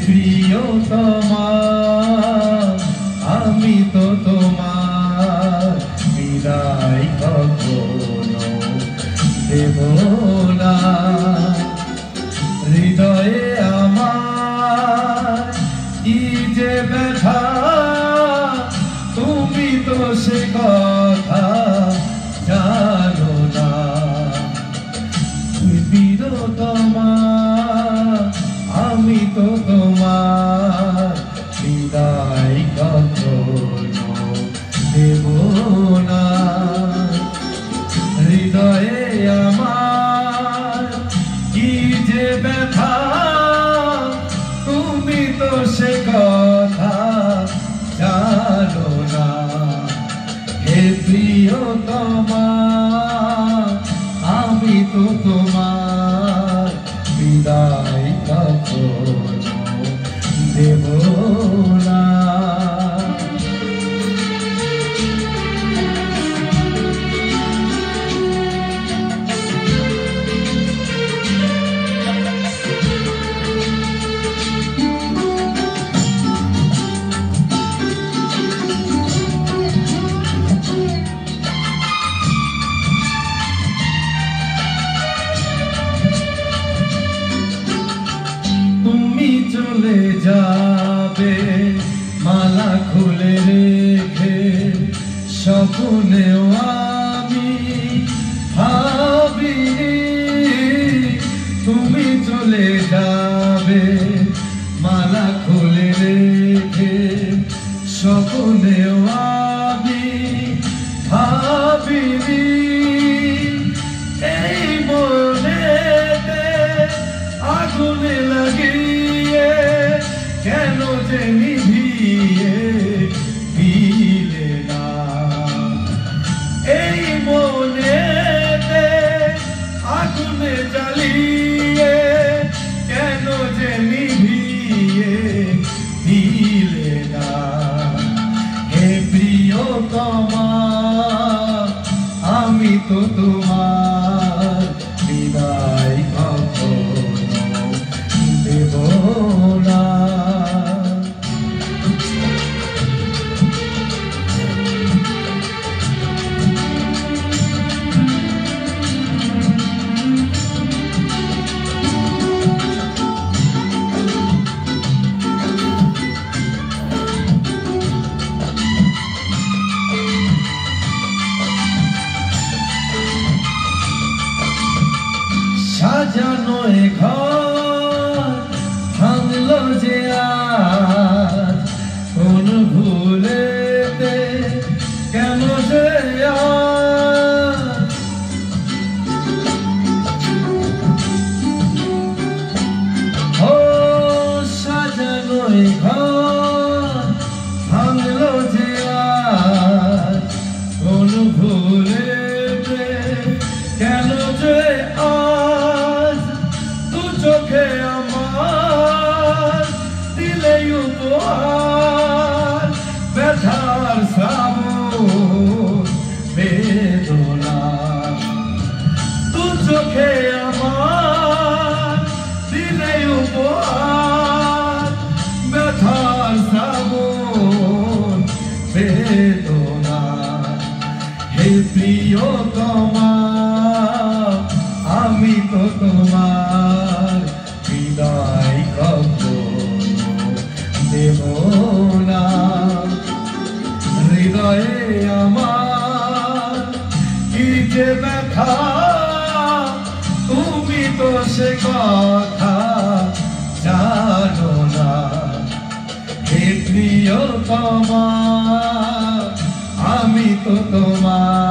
প্রিয়তমা আমি তো তোমার বিদায় কখনো দেব না। হৃদয়ে আমার কি যে ব্যথা তুমি তো সে কথা জানো না। প্রিয়তমা আমি তো তোমার বিদায় কখনো দেব না। হৃদয়ে আমার কি যে ব্যথা তুমি তো সে কথা জানো না। হে প্রিয়তমা আমি তো তোমার বিদায় কখনো দেব না। তুমি চলে যাবে মালা খুলে রেখে স্বপ্নেও আমি ভাবিনি। তুমি চলে যাবে মালা খুলে রেখে স্বপ্নেও আমি ভাবিনি। এই মনেতে আগুনে লাগিয়ে কেন যে নিভিয়ে দিলে না। এই মনেতে আগুনে জ্বালিয়ে কেন যে নিভিয়ে দিলে না। হে প্রিয়তমা আমি তো তোমার বিদায় কখনো দেব না। সাজানো এ ঘর ভাঙলো যে আজ কোন ভুলেতে কেন যে ও সাজানো এ ঘর ভাঙলো যে আজ কোন ভুলেতে কেন যে চোখে আমার দিলে উপহার ব্যথার শ্রাবণ বেদনা। তু চোখে আমার দিলে উপহার ব্যথার শ্রাবণ বেদনা। হে প্রিয়তমা আমি তো তোমার বিদায় কখনো দেব না। হৃদয়ে আমার কি যে ব্যথা তুমি তো সে কথা জানো না। হে প্রিয়তমা আমি তো তোমার